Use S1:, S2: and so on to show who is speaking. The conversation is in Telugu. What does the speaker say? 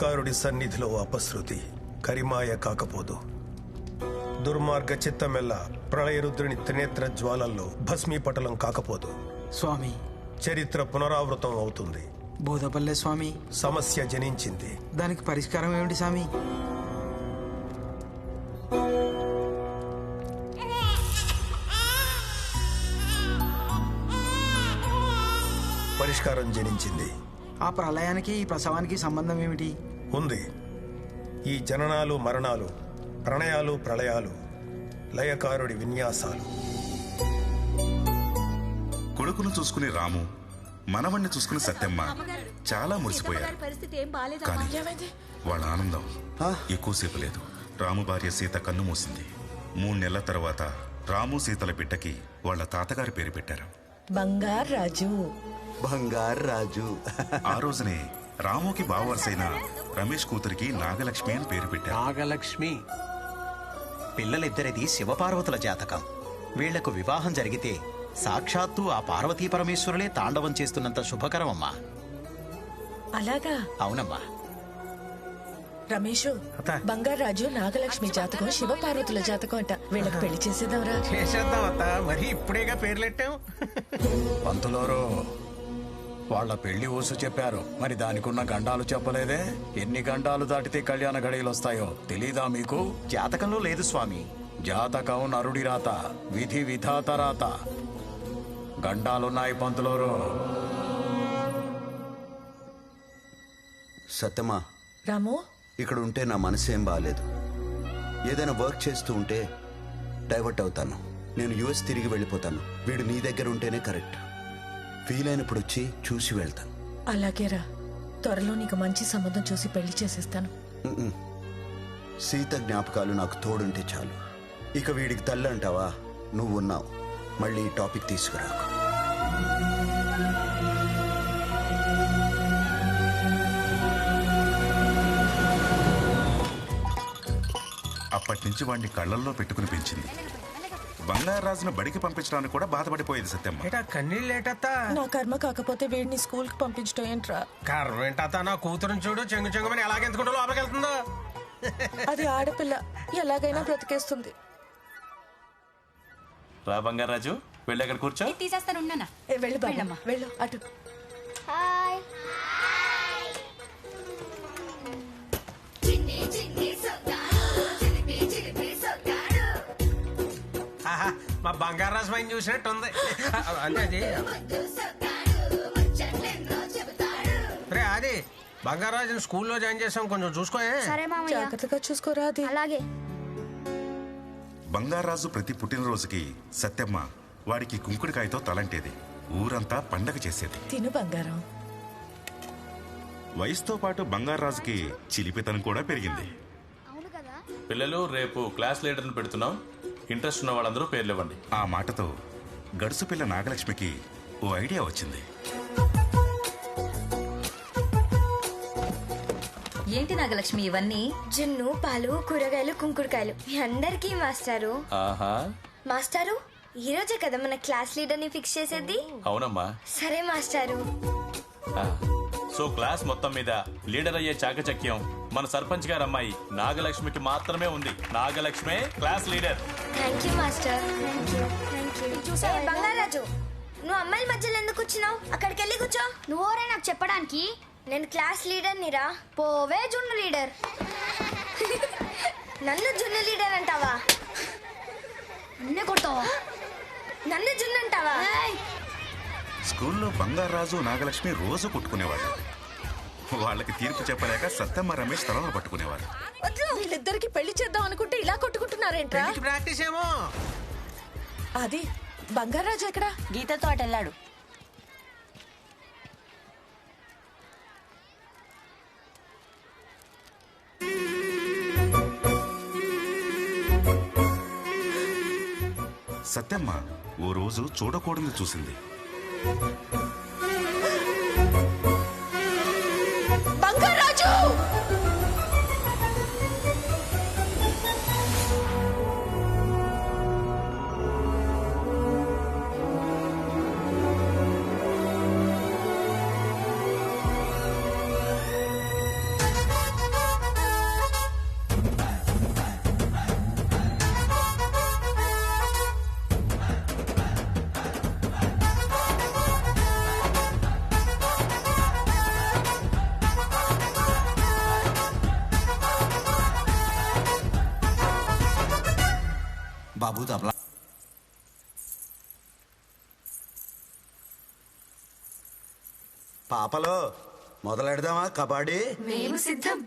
S1: లయకారుడి సన్నిధిలో అపశృతి కరిమాయ కాకపోదు. దుర్మార్గ చిత్తమెల్ల ప్రళయరుద్రుని త్రినేత్ర జ్వాలల్లో భస్మీపటలం కాకపోదు.
S2: స్వామి,
S1: చరిత్ర పునరావృతం అవుతుంది.
S2: బోధపల్లె స్వామి,
S1: సమస్య జనించింది.
S2: దానికి పరిష్కారం ఏమిటి స్వామి?
S1: పరిష్కారం జనించింది.
S2: ఆ ప్రళయానికి ఈ ప్రసవానికి సంబంధం ఏమిటి?
S1: ఉంది. ఈ జననాలు మరణాలు, ప్రణయాలు ప్రళయాలు లయకారుడి విన్యాసాలు.
S3: కొడుకును చూసుకుని రాము, మనవణ్ణి చూసుకుని సత్యమ్మ చాలా మురిసిపోయారు. కానీ వాళ్ళ ఆనందం ఎక్కువసేపు లేదు. రాము భార్య సీత కన్ను మూసింది. 3 నెలల తర్వాత రాము సీతల బిడ్డకి వాళ్ళ తాతగారి పేరు పెట్టారు,
S4: బంగారాజు.
S5: బంగారాజు.
S3: ఆ రోజునే రాముకి బావవరసైన రమేష్ కూతురికి నాగలక్ష్మి అని పేరు పెట్టారు.
S6: నాగలక్ష్మి. పిల్లలిద్దరిది శివపార్వతుల జాతకం. వీళ్లకు వివాహం జరిగితే సాక్షాత్తు ఆ పార్వతీ పరమేశ్వరులే తాండవం చేస్తున్నంత శుభకరం అమ్మా.
S4: అలాగా?
S6: అవునమ్మా.
S4: రమేషు, బంగారాజు నాగలక్ష్మి జాతకం శివపార్వతుల జాతకం అంట. వీళ్ళకి పెళ్లి చేసేద్దాంరా.
S7: చేసేద్దాం అత్త, మరి ఇప్పుడేగా పేర్లెట్టాం.
S8: పంతులోరు, వాళ్ళ పెళ్లి ఊసు చెప్పారు, మరి దానికున్న గండాలు చెప్పలేదే? ఎన్ని గండాలు దాటితే కళ్యాణ గడియలు వస్తాయో తెలీదా మీకు?
S6: జాతకంలో లేదు స్వామి.
S8: జాతకం నరుడి రాత, విధి విధాత రాత. గండాలున్నాయి పంతులోరు.
S5: సత్యమా,
S4: రాము,
S5: ఇక్కడ ఉంటే నా మనసేం బాగాలేదు. ఏదైనా వర్క్ చేస్తూ ఉంటే డైవర్ట్ అవుతాను. నేను యుఎస్ తిరిగి వెళ్ళిపోతాను. వీడు నీ దగ్గర ఉంటేనే కరెక్ట్. వీలైనప్పుడు వచ్చి చూసి వెళ్తాను.
S4: అలాగేరా. త్వరలో నీకు మంచి సంబంధం చూసి పెళ్లి చేసేస్తాను.
S5: సీత జ్ఞాపకాలు నాకు తోడుంటే చాలు. ఇక వీడికి తల్లి అంటావా? నువ్వు ఉన్నావు. మళ్ళీ ఈ టాపిక్ తీసుకురాకు.
S3: అప్పటి నుంచి వాడిని కళ్ళల్లో పెట్టుకుని పెంచింది. బంగారాజును బడికి పంపించడానికి కూడా బాధపడిపోయేది సత్యమ్మ.
S7: కన్నీళ్ళేటత్తా.
S4: నా కర్మ కాకపోతే వీడిని స్కూల్ కి పంపించడం ఏంట్రా?
S7: కర్మ ఏంటత్తా, నా కూతురుని చూడు, చెంగు చెంగుమని ఎలాగెందుకుంటూ లోపలికి వెళ్తుందో.
S4: అది ఆడపిల్ల, ఎలాగైనా బ్రతికేస్తుంది.
S9: రా బంగారాజు, వెళ్ళి అక్కడ కూర్చో.
S10: తీసేస్తాను.
S4: వెళ్ళు బాబమ్మ, వెళ్ళు అటు.
S7: మా బంగారాజు పైన చూసినట్టుంది. అంటే రే, అది బంగారాజుని స్కూల్లో జాయిన్ చేసాం, కొంచెం చూసుకో.
S4: జాగ్రత్తగా చూసుకోరా. అది
S10: అలాగే.
S3: బంగారాజు ప్రతి పుట్టినరోజుకి సత్యమ్మ వాడికి కుంకుడికాయతో తలంటేది. ఊరంతా పండగ చేసేది.
S4: తిను బంగారం.
S3: వయసుతో పాటు బంగారాజుకి చిలిపితనం కూడా పెరిగింది.
S9: పిల్లలు, రేపు క్లాస్ లీడర్ని పెడుతున్నాం. ఇంట్రెస్ట్ ఉన్న వాళ్ళందరూ పేర్లు ఇవ్వండి.
S3: ఆ మాటతో గడుసు పిల్ల నాగలక్ష్మికి ఓ ఐడియా వచ్చింది.
S10: ఏంటి నాగలక్ష్మి ఇవన్నీ?
S11: జున్ను, పాలు, కూరగాయలు, కుంకుడుకాయలు. మీ అందరికీ మాస్టారు.
S9: ఆహా.
S11: మాస్టారు, ఈ రోజే కదా మన క్లాస్ లీడర్ ని ఫిక్స్ చేసేది.
S9: అవునమ్మా.
S11: సరే మాస్టారు.
S9: సో క్లాస్ మొత్తం మీద లీడర్ అయ్యే చాకచక్యం మన సర్పంచ్ గారు అమ్మాయి నాగలక్ష్మికి మాత్రమే ఉంది. నాగలక్ష్మే class leader.
S11: Thank you master. Bangaraju, నువ్వు అమ్మాయిల మధ్యలో ఎందుకు కూర్చున్నావు? అక్కడికి వెళ్ళి కూర్చో.
S10: నువ్వోరే నాకు చెప్పడానికి?
S11: నేను క్లాస్ లీడర్ నిరా.
S10: పోవే జున్ను లీడర్.
S11: నన్ను జున్ను లీడర్ అంటావా?
S10: నిన్నే కొడతావా?
S11: నన్ను జున్ను అంటావా?
S3: స్కూల్లో బంగారాజు నాగలక్ష్మి రోజు కొట్టుకునేవాడు. వాళ్ళకి తీర్పు చెప్పలేక సత్యమ్మ రమేష్ తలలు పట్టుకునేవారు.
S4: వీళ్ళిద్దరికి పెళ్లి చేద్దాం అనుకుంటే ఇలా కొట్టుకుంటున్నారేంట్రా?
S7: ప్రాక్టీస్ ఏమో.
S4: అది బంగారాజు ఎక్కడ?
S10: గీతతో అటు వెళ్ళాడు.
S3: సత్యమ్మ ఓ రోజు చూడకూడదు చూసింది.
S4: బంగారాజు!
S5: పాపలో మొదలెడదామా కబడ్డీ?
S11: మేము సిద్ధం.